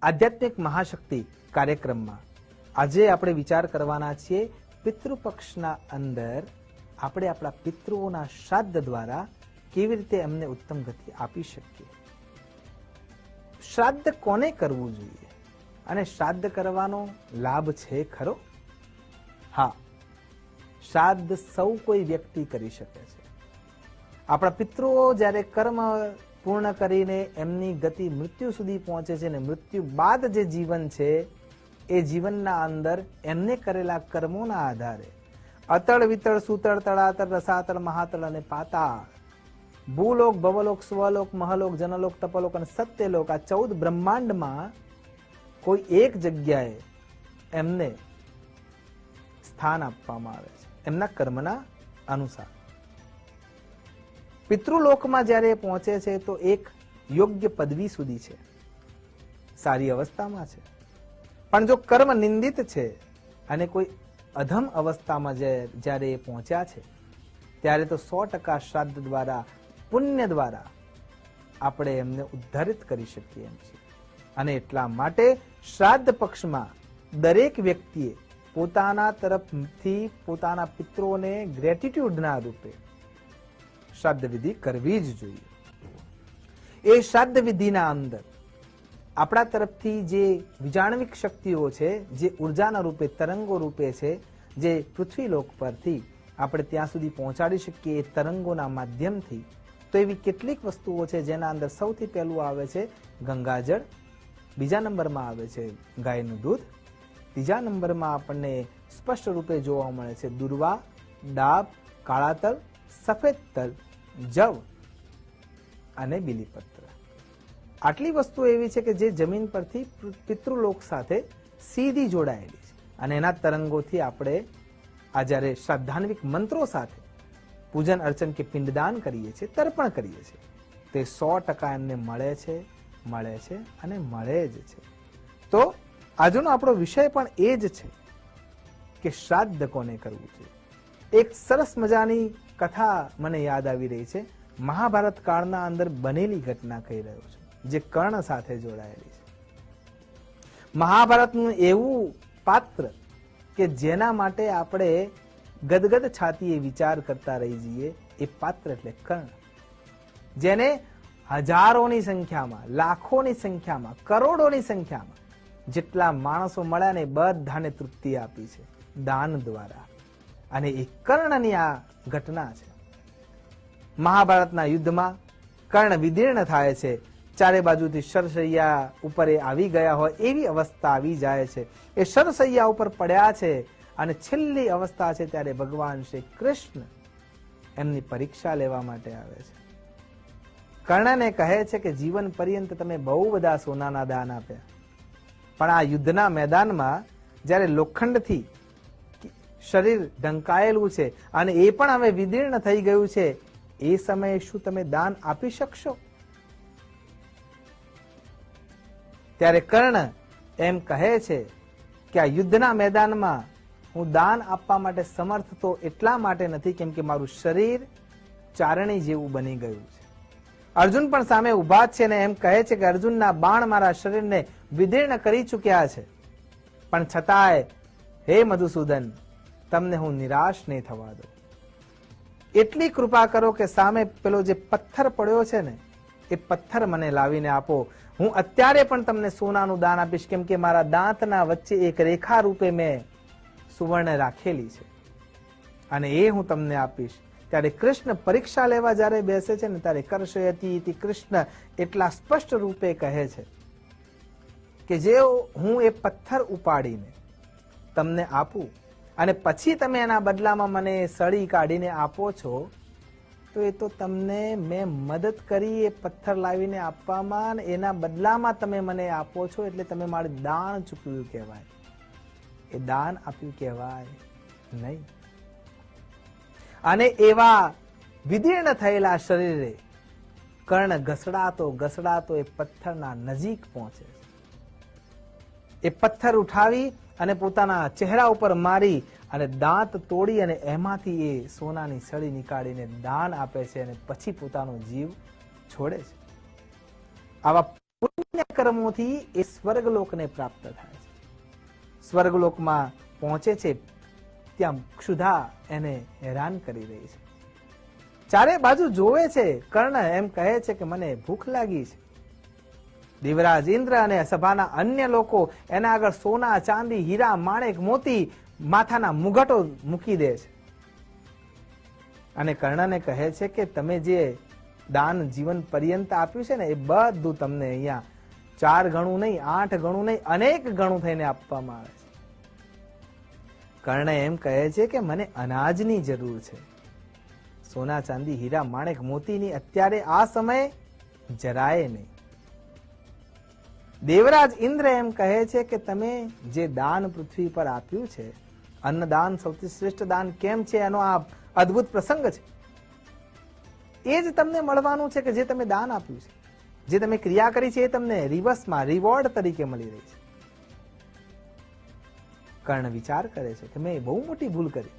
આધ્યાત્મિક મહાશક્તિ કાર્યક્રમમાં આજે આપણે વિચાર કરવાના છીએ પિતૃપક્ષના અંદર આપણે આપણા પિતૃઓના શ્રાદ્ધ દ્વારા કેવી રીતે એમને ઉત્તમ ગતિ આપી શકીએ. શ્રાદ્ધ કોને કરવું જોઈએ અને શ્રાદ્ધ કરવાનો લાભ છે ખરો? હા, શ્રાદ્ધ સૌ કોઈ વ્યક્તિ કરી શકે છે. આપણા પિતૃઓ જ્યારે કર્મ પૂર્ણ કરીને એમની ગતિ મૃત્યુ સુધી પહોંચે છે અને મૃત્યુ બાદ જે જીવન છે એ જીવનના અંદર એમને કરેલા કર્મોના આધારે અતળ વિતળ સુતળ તળાતળ રસાતળ મહાતળ અને પાતાળ, ભૂલોક ભવલોક સ્વલોક મહલોક જનલોક તપલોક અને સત્યલોક, આ 14 બ્રહ્માંડમાં કોઈ એક જગ્યાએ એમને સ્થાન આપવામાં આવે છે એમના કર્મના અનુસાર. પિતૃલોકમાં જ્યારે પહોંચે છે તો એક યોગ્ય પદવી સુધી છે, સારી અવસ્થામાં છે. પણ જો કર્મ નિંદિત છે અને કોઈ અધમ અવસ્થામાં જ્યારે એ પહોંચ્યા છે ત્યારે તો 100% શ્રાદ્ધ દ્વારા પુણ્ય દ્વારા આપણે એમને ઉદ્ધારિત કરી શકીએ એમ છીએ. અને એટલા માટે શ્રાદ્ધ પક્ષમાં દરેક વ્યક્તિએ પોતાના તરફથી પોતાના પિતૃઓને ગ્રેટિટ્યુડના રૂપે શ્રાદ્ધ વિધિ કરવી જ જોઈએ. એ શ્રાદ્ધ વિધિના અંદર આપણા તરફથી જે વિજાણવિક શક્તિઓ છે, જે ઉર્જાના રૂપે તરંગો રૂપે છે, જે પૃથ્વીલોક પરથી આપણે ત્યાં સુધી પહોંચાડી શકીએ એ તરંગોના માધ્યમથી, તો એવી કેટલીક વસ્તુઓ છે જેના અંદર સૌથી પહેલું આવે છે ગંગાજળ, બીજા નંબરમાં આવે છે ગાયનું દૂધ, ત્રીજા નંબરમાં આપણને સ્પષ્ટ રૂપે જોવા મળે છે દુર્વા, ડાબ, કાળા તલ, સફેદ તલ, જવ અને બીલીપત્ર. આટલી વસ્તુ એવી છે કે જે જમીન પરથી પિતૃલોક સાથે સીધી જોડાયેલી છે અને એના તરંગોથી આપણે આ જ્યારે શ્રાદ્ધાન્વિક મંત્રો સાથે પૂજન અર્ચન કે પિંડદાન કરીએ છીએ, તર્પણ કરીએ છીએ, તે 100% એમને મળે છે અને મળે જ છે. તો આજનો આપણો વિષય પણ એ જ છે કે શ્રાદ્ધ કોને કરવું છે. એક સરસ મજાની કથા મને યાદ આવી રહી છે. મહાભારત કાળના અંદર બનેલી ઘટના કહી રહ્યો છું, જે કર્ણ સાથે જોડાયેલી છે. મહાભારતનું એવું પાત્ર કે જેના માટે આપણે ગદગદ છાતીએ વિચાર કરતા રહી જઈએ, એ પાત્ર એટલે કર્ણ, જેને હજારોની સંખ્યામાં, લાખોની સંખ્યામાં, કરોડોની સંખ્યામાં જેટલા માણસો મળ્યા ને બધાને તૃપ્તિ આપી છે દાન દ્વારા. અને એ કર્ણની આ ઘટના છે. મહાભારતના યુદ્ધમાં કર્ણ વિદીર્ણ થાય છે, ચારે બાજુથી શરશૈયા ઉપર આવી ગયા હોય એવી અવસ્થા આવી જાય છે. એ શરશૈયા ઉપર પડ્યા છે અને છેલ્લી અવસ્થા છે ત્યારે ભગવાન શ્રી કૃષ્ણ એમની પરીક્ષા લેવા માટે આવે છે. કર્ણને કહે છે કે જીવન પર્યંત તમે બહુ બધા સોનાના દાન આપ્યા, પણ આ યુદ્ધના મેદાનમાં જ્યારે લોખંડથી શરીર ઢંકાયેલું છે અને એ પણ હવે વિદીર્ણ થઈ ગયું છે, એ સમયે શું તમે દાન આપી શકશો? ત્યારે કર્ણ એમ કહે છે કે આ યુદ્ધના મેદાનમાં હું દાન આપવા માટે સમર્થ તો એટલા માટે નથી કેમ કે મારું શરીર ચારણી જેવું બની ગયું છે. અર્જુન પણ સામે ઉભા છે ને એમ કહે છે કે અર્જુનના બાણ મારા શરીરને વિદીર્ણ કરી ચૂક્યા છે, પણ છતાંય હે મધુસૂદન, તમને હું નિરાશ નહીં થવા દઉં. એટલી કૃપા કરો કે સામે પેલો જે પથ્થર પડ્યો છે ને એ પથ્થર મને લાવીને આપો. હું અત્યારે પણ તમને સોનાનું દાન આપીશ, કેમ કે મારા દાંતના વચ્ચે એક રેખા રૂપે મેં સુવર્ણ રાખેલી છે અને એ હું તમને આપીશ. ત્યારે કૃષ્ણ પરીક્ષા લેવા જ્યારે બેસે છે ને ત્યારે કર્ષયતિ કૃષ્ણ એટલા સ્પષ્ટ રૂપે કહે છે કે જે હું એ પથ્થર ઉપાડીને તમને આપું અને પછી તમે એના બદલામાં મને સળી કાઢીને આપો છો, તો એ તો તમને મેં મદદ કરી એ પથ્થર લાવીને આપવામાં, અને એના બદલામાં તમે મને આપો છો એટલે તમે મારું દાન ચૂકવ્યું કહેવાય, એ દાન આપ્યું કહેવાય નહીં. અને એવા વિદીર્ણ થયેલા શરીરે કર્ણ ઘસડાતો ઘસડાતો એ પથ્થરના નજીક પહોંચે છે. એ પથ્થર ઉઠાવી અને પોતાના ચહેરા ઉપર મારી અને દાંત તોડી અને એમાંથી એ સોનાની સળી નીકાળીને દાન આપે છે અને પછી પોતાનો જીવ છોડે છે. આવા પુણ્ય કર્મોથી એ સ્વર્ગલોકને પ્રાપ્ત થાય છે. સ્વર્ગલોકમાં પહોંચે છે ત્યાં ક્ષુધા એને હેરાન કરી રહી છે. ચારે બાજુ જોવે છે. કર્ણ એમ કહે છે કે મને ભૂખ લાગી છે. દેવરાજ ઇન્દ્ર અને સભાના અન્ય લોકો એના આગળ સોના, ચાંદી, હીરા, માણેક, મોતી, માથાના મુગટો મૂકી દે છે અને કર્ણને કહે છે કે તમે જે દાન જીવન પર્યંત આપ્યું છે ને એ બધું તમને અહીંયા 4 ગણું નહીં, 8 ગણું નહીં, અનેક ગણું થઈને આપવામાં આવે છે. કર્ણ એમ કહે છે કે મને અનાજની જરૂર છે. સોના, ચાંદી, હીરા, માણેક, મોતીની અત્યારે આ સમયે જરાય નહીં. દેવરાજ ઇન્દ્ર એમ કહે છે કે તમે જે દાન પૃથ્વી પર આપ્યું છે, અન્નદાન સૌથી શ્રેષ્ઠ દાન કેમ છે એનો આ અદ્ભુત પ્રસંગ છે. એ જ તમને મળવાનું છે કે જે તમે દાન આપ્યું છે, જે તમે ક્રિયા કરી છે એ તમને રિવર્સમાં રિવોર્ડ તરીકે મળી રહી છે. કર્ણ વિચાર કરે છે કે મેં બહુ મોટી ભૂલ કરી.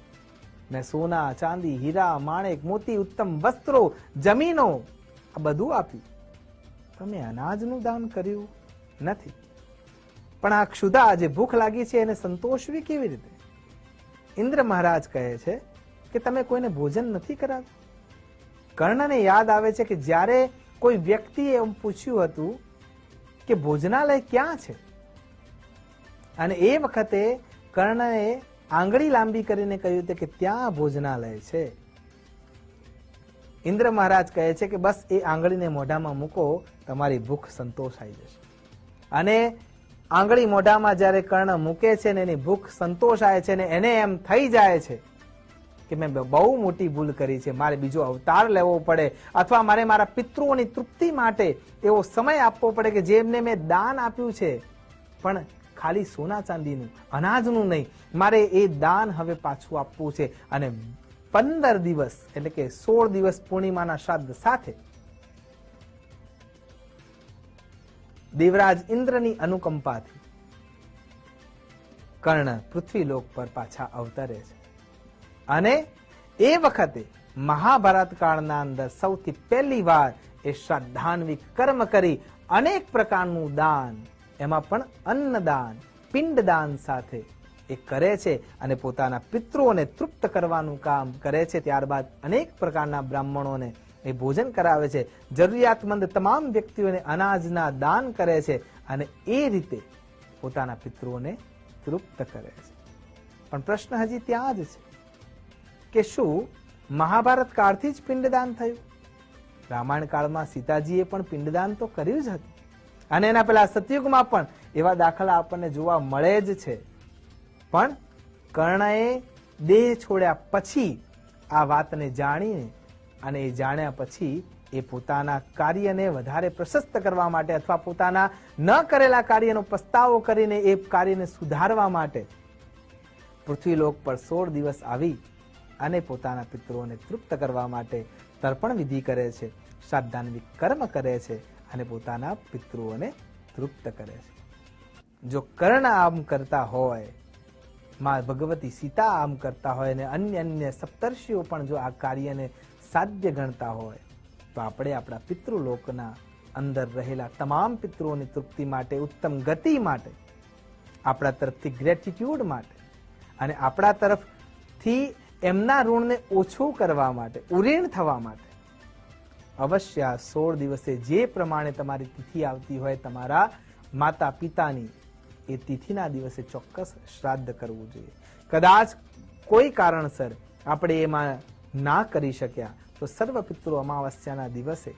મેં સોના, ચાંદી, હીરા, માણેક, મોતી, ઉત્તમ વસ્ત્રો, જમીનો આ બધું આપ્યું, પણ મેં અનાજનું દાન કર્યું નથી. પણ આ ક્ષુધા, જે ભૂખ લાગી છે, એને સંતોષવી કેવી રીતે? ઇન્દ્ર મહારાજ કહે છે કે તમે કોઈને ભોજન નથી કરાવ્યું. કર્ણને યાદ આવે છે કે જ્યારે કોઈ વ્યક્તિએ એમ પૂછ્યું હતું કે ભોજનાલય ક્યાં છે, અને એ વખતે કર્ણએ આંગળી લાંબી કરીને કહ્યું કે ત્યાં ભોજનાલય છે. ઇન્દ્ર મહારાજ કહે છે કે બસ એ આંગળીને મોઢામાં મૂકો, તમારી ભૂખ સંતોષાઈ જશે. અને આંગળી મોઢામાં જ્યારે કર્ણ મૂકે છે ને એની ભૂખ સંતોષાય છે ને એને એમ થઈ જાય છે કે મેં બહુ મોટી ભૂલ કરી છે, મારે બીજો અવતાર લેવો પડે, અથવા મારે મારા પિતૃઓની તૃપ્તિ માટે એવો સમય આપવો પડે કે જેમને મેં દાન આપ્યું છે, પણ ખાલી સોના ચાંદીનું, અનાજનું નહીં, મારે એ દાન હવે પાછું આપવું છે. અને 15 દિવસ એટલે કે 16 દિવસ પૂર્ણિમાના શ્રાદ્ધ સાથે દેવરાજ ઇન્દ્રની અનુકંપાથી કર્ણ પૃથ્વીલોક પર પાછા અવતરે છે. અને એ વખતે મહાભારત કાળના અંદર સૌથી પહેલી વાર એ શ્રાદ્ધાન્વિક કર્મ કરી અનેક પ્રકારનું દાન, એમાં પણ અન્નદાન, પિંડદાન સાથે એ કરે છે અને પોતાના પિતૃઓને તૃપ્ત કરવાનું કામ કરે છે. ત્યારબાદ અનેક પ્રકારના બ્રાહ્મણોને એ ભોજન કરાવે છે, જરૂરિયાતમંદ તમામ વ્યક્તિઓને અનાજના દાન કરે છે અને એ રીતે પોતાના પિતૃઓને તૃપ્ત કરે છે. પણ પ્રશ્ન હજી ત્યાં જ છે કે શું મહાભારત કાળથી જ પિંડદાન થયું? રામાયણ કાળમાં સીતાજીએ પણ પિંડદાન તો કર્યું જ હતું, અને એના પહેલા સતયુગમાં પણ એવા દાખલા આપણને જોવા મળે જ છે. પણ કર્ણએ દેહ છોડ્યા પછી આ વાતને જાણીને અને એ જાણ્યા પછી એ પોતાના કાર્યને વધારે પ્રશસ્ત કરવા માટે અથવા પોતાના ન કરેલા કાર્યનો પસ્તાવો કરીને એ કાર્યને સુધારવા માટે પૃથ્વીલોક પર 16 દિવસ આવી અને પોતાના પિતૃઓને તૃપ્ત કરવા માટે તર્પણ વિધિ કરે છે, શ્રાદ્ધાન્વિક કર્મ કરે છે અને પોતાના પિતૃઓને તૃપ્ત કરે છે. જો કર્ણ આમ કરતા હોય, માં ભગવતી સીતા આમ કરતા હોય અને અન્ય સપ્તર્ષિઓ પણ જો આ કાર્યને સાધ્ય ગણતા હોય, તો આપણે આપણા પિતૃલોકના અંદર રહેલા તમામ પિતૃઓની તૃપ્તિ માટે, ઉત્તમ ગતિ માટે, આપણા તરફથી ગ્રેટિટ્યુડ માટે અને આપણા તરફથી એમના ઋણને ઓછું કરવા માટે, ઉરીણ થવા માટે અવશ્ય 16 દિવસે જે પ્રમાણે તમારી તિથિ આવતી હોય તમારા માતા પિતાની, એ તિથિના દિવસે ચોક્કસ શ્રાદ્ધ કરવું જોઈએ. કદાચ કોઈ કારણસર આપણે એમાં ના કરી શક્યા તો સર્વ પિતૃ અમાવસ્યાના દિવસે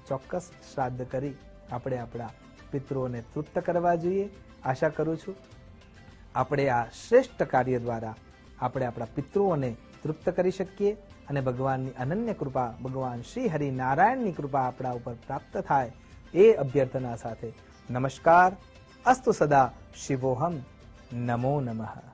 ચોક્કસ શ્રાદ્ધ કરી આપણે આપણા પિતૃઓને તૃપ્ત કરવા જોઈએ. આશા કરું છું આપણે આ શ્રેષ્ઠ કાર્ય દ્વારા આપણે આપણા પિતૃઓને તૃપ્ત કરી શકીએ અને ભગવાનની અનન્ય કૃપા, ભગવાન શ્રી હરિ નારાયણની કૃપા આપણા ઉપર પ્રાપ્ત થાય એ અભ્યર્થના સાથે નમસ્કાર. અસ્તુ સદા શિવોહમ. નમો નમઃ.